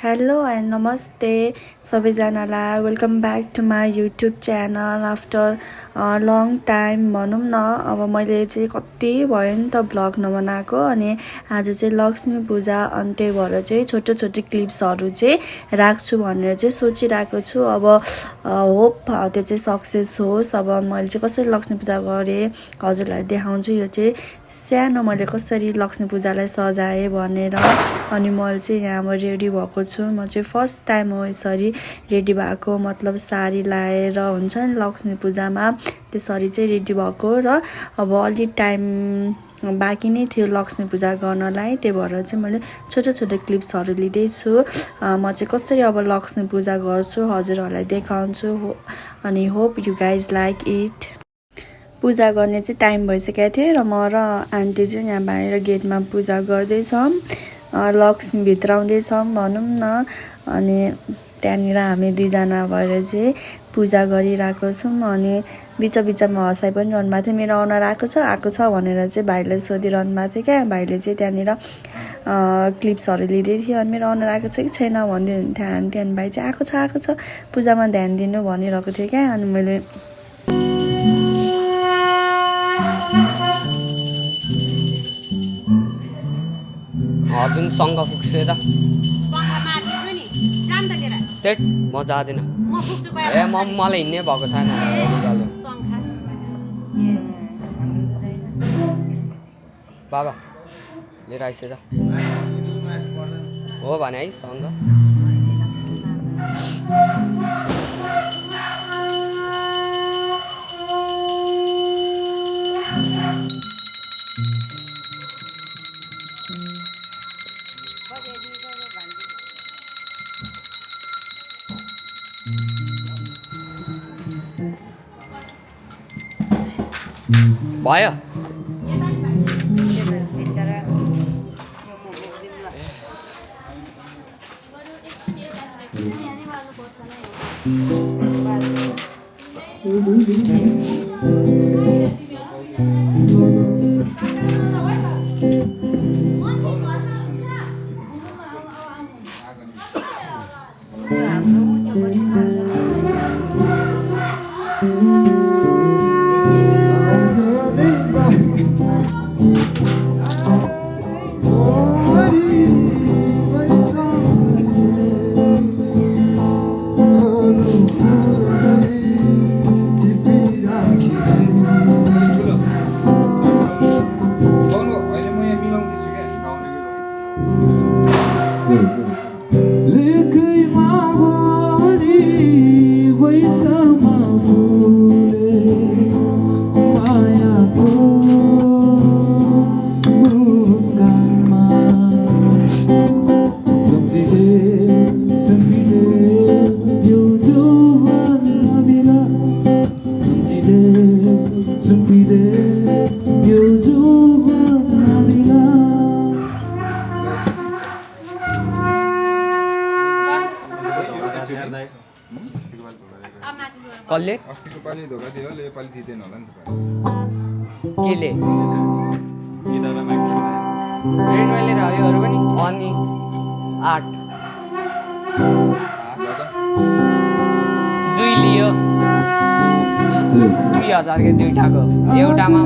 Hello and नमस्ते सबैजनालाई welcome back to my YouTube channel after long time भनौँ न। अब मैले चाहिँ कति भयो नि त भ्लग नबनाएको अनि आज चाहिँ लक्ष्मी पूजा अनि त्यही भएर चाहिँ छोटो छोटो क्लिप्सहरू चाहिँ राख्छु भनेर चाहिँ सोचिरहेको छु। अब होप त्यो चाहिँ सक्सेस होस्। अब मैले चाहिँ कसरी लक्ष्मी पूजा गरेँ हजुरलाई देखाउँछु। यो चाहिँ सानो मैले कसरी लक्ष्मी पूजालाई सजाएँ भनेर। अनि मैले चाहिँ यहाँ अब रेडी भएको छु। म चाहिँ फर्स्ट टाइम हो यसरी रेडी भएको, मतलब साडी लाएर हुन्छ नि लक्ष्मी पूजामा त्यसरी चाहिँ रेडी भएको। र अब अलि टाइम बाँकी नै थियो लक्ष्मी पूजा गर्नलाई, त्यही भएर चाहिँ मैले छोटो छोटो क्लिप्सहरू लिँदैछु। म चाहिँ कसरी अब लक्ष्मी पूजा गर्छु हजुरहरूलाई देखाउँछु अनि hope you guys like it. पूजा गर्ने चाहिँ टाइम भइसकेको थियो र म र आन्टी चाहिँ यहाँ बाहिर गेटमा पूजा गर्दैछौँ, लक्ष्मी भित्र आउँदैछौँ भनौँ न। अनि त्यहाँनिर हामी दुईजना भएर चाहिँ पूजा गरिरहेको छौँ। अनि बिचमा हँसाइ पनि रहनु भएको थियो, मेरो अनुहार आएको छ भनेर चाहिँ भाइले सोधिरहनु भएको थियो क्या। भाइले चाहिँ त्यहाँनिर क्लिप्सहरू लिँदै थियो अनि मेरो अनुहार आएको छ कि छैन भन्दै हुन्थ्यो आन्टी। अनि भाइ चाहिँ आएको छ पूजामा ध्यान दिनु भनिरहेको थियो क्या। अनि मैले जुन सङ्घ पुग्छु त त्यही म जाँदिनँ। मलाई हिँड्नै भएको छैन। बाबा लिएर आइस त हो भने है सङ्घ। भयो कसले अस्तिको पालि धोका दियो यो पालि दिँदैन होला नि त। केले मैले रह्योहरू पनि अनि 8 2 लियो 2000 के दुईटाको एउटामा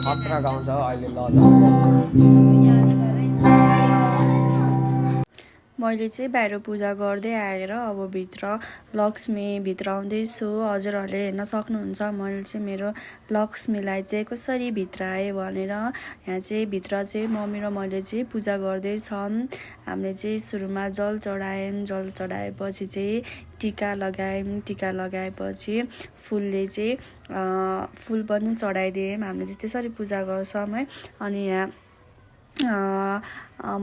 खतरा गाउँछ अहिले ल। म मैले चाहिँ बाहिर पूजा गर्दै आएर अब भित्र लक्ष्मी भित्र आउँदैछु। हजुरहरूले हेर्न सक्नुहुन्छ मैले चाहिँ मेरो लक्ष्मीलाई चाहिँ कसरी भित्राएँ भनेर। यहाँ चाहिँ भित्र चाहिँ मम्मी र मैले चाहिँ पूजा गर्दैछौँ। हामीले चाहिँ सुरुमा जल चढायौँ, जल चढाएपछि चाहिँ टिका लगायौँ, टिका लगाएपछि फुलले चाहिँ फुल पनि चढाइदियौँ। हामीले चाहिँ त्यसरी पूजा गर्छौँ है। अनि यहाँ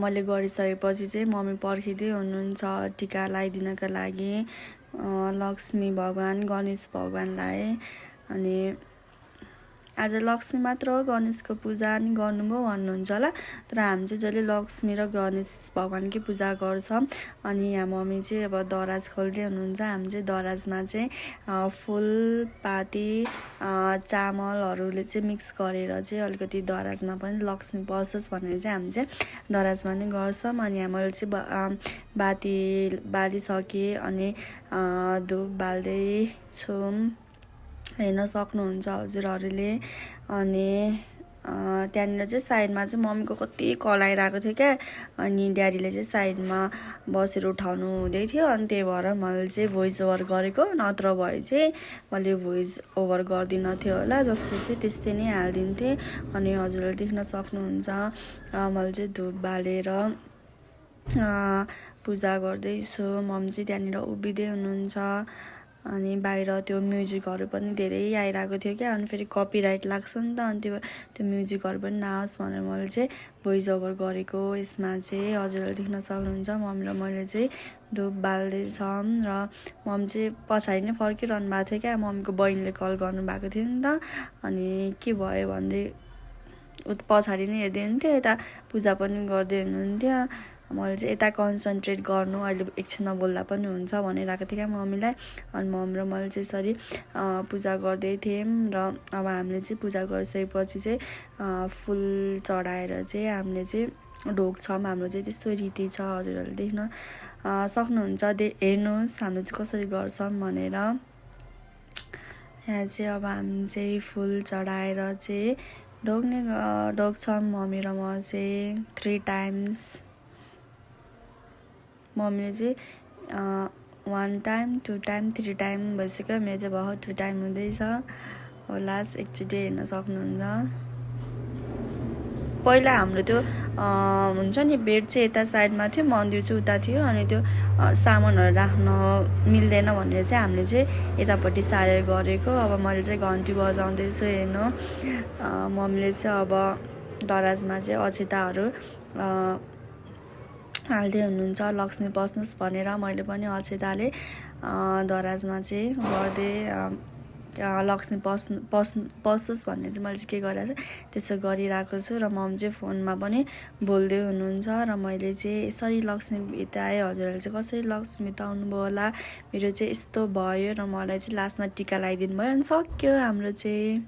मैले गरिसकेपछि चाहिँ मम्मी पर्खिँदै हुनुहुन्छ टिका लगाइदिनका लागि लक्ष्मी भगवान गणेश भगवानलाई। अनि आज लक्ष्मी मात्र हो, गणेशको पूजा नि गर्नुभयो भन्नुहुन्छ होला, तर हामी चाहिँ जहिले लक्ष्मी र गणेश भगवानकै पूजा गर्छौँ। अनि यहाँ मम्मी चाहिँ अब दराज खोल्दै हुनुहुन्छ। हामी चाहिँ दराजमा चाहिँ फुलपाती चामलहरूले चाहिँ मिक्स गरेर चाहिँ अलिकति दराजमा पनि लक्ष्मी बसोस् भनेर चाहिँ हामी चाहिँ दराजमा नै गर्छौँ। अनि यहाँ मैले चाहिँ बाती बालिसकेँ अनि धुप बाल्दैछु, हेर्न सक्नुहुन्छ हजुरहरूले। अनि त्यहाँनिर चाहिँ साइडमा चाहिँ मम्मीको कति कराइरहेको थियो क्या। अनि ड्याडीले चाहिँ साइडमा बसेर उठाउनु हुँदै थियो। अनि त्यही भएर मैले चाहिँ भोइस ओभर गरेको, नत्र भए चाहिँ मैले भोइस ओभर गर्दिनँ थियो होला, जस्तो चाहिँ त्यस्तै नै हालिदिन्थेँ। अनि हजुरहरूले देख्न सक्नुहुन्छ मैले चाहिँ धुप बालेर पूजा गर्दैछु। मम्मी चाहिँ त्यहाँनिर उभिँदै हुनुहुन्छ। अनि बाहिर त्यो म्युजिकहरू पनि धेरै आइरहेको थियो क्या। अनि फेरि कपिराइट लाग्छ नि त, अनि त्यो म्युजिकहरू पनि नआओस् भनेर मैले चाहिँ भोइस ओभर गरेको। यसमा चाहिँ हजुरहरूले देख्न सक्नुहुन्छ मम्मी र मैले चाहिँ धुप बाल्दैछौँ र मम्मी चाहिँ पछाडि नै फर्किरहनु भएको थियो क्या। मम्मीको बहिनीले कल गर्नुभएको थियो नि त। अनि के भयो भन्दै पछाडि नै हेर्दै हुन्थ्यो, यता पूजा पनि गर्दै हुनुहुन्थ्यो। मैले चाहिँ यता कन्सन्ट्रेट गर्नु, अहिले एकछिनमा बोल्दा पनि हुन्छ भनिरहेको थिएँ क्या मम्मीलाई। अनि मम्मी र मैले चाहिँ यसरी पूजा गर्दै थियौँ। र अब हामीले चाहिँ पूजा गरिसकेपछि चाहिँ फुल चढाएर चाहिँ हामीले चाहिँ ढोग्छौँ। हाम्रो चाहिँ त्यस्तो रीति छ, हजुरहरूले देख्न सक्नुहुन्छ। हेर्नुहोस् हामीले चाहिँ कसरी गर्छौँ भनेर। यहाँ चाहिँ अब हामी चाहिँ फुल चढाएर चाहिँ ढोग्छौँ मम्मी र म चाहिँ 3 टाइम्स। मम्मीले चाहिँ 1 टाइम 2 टाइम 3 टाइम भइसक्यो, मेरो चाहिँ बहुत 2 टाइम हुँदैछ होला। एकचोटि हेर्न सक्नुहुन्छ। पहिला हाम्रो त्यो हुन्छ नि बेड चाहिँ यता साइडमा थियो, मन्दिर चाहिँ उता थियो। अनि त्यो सामानहरू राख्न मिल्दैन भनेर चाहिँ हामीले चाहिँ यतापट्टि सारेर गरेको। अब मैले चाहिँ घन्टी बजाउँदैछु हेर्नु। मम्मीले चाहिँ अब दराजमा चाहिँ अक्षताहरू हाल्दै हुनुहुन्छ, लक्ष्मी बस्नुहोस् भनेर। मैले पनि अक्षताले दराजमा चाहिँ गर्दै लक्ष्मी बसोस् भन्ने चाहिँ मैले चाहिँ के गरिरहेको छु त्यसो गरिरहेको छु। र मम चाहिँ फोनमा पनि बोल्दै हुनुहुन्छ। र मैले चाहिँ यसरी लक्ष्मी बिताएँ। हजुरहरूले चाहिँ कसरी लक्ष्मी बिताउनु भयो होला। मेरो चाहिँ यस्तो भयो र मलाई चाहिँ लास्टमा टिका लगाइदिनु भयो अनि सक्यो हाम्रो चाहिँ।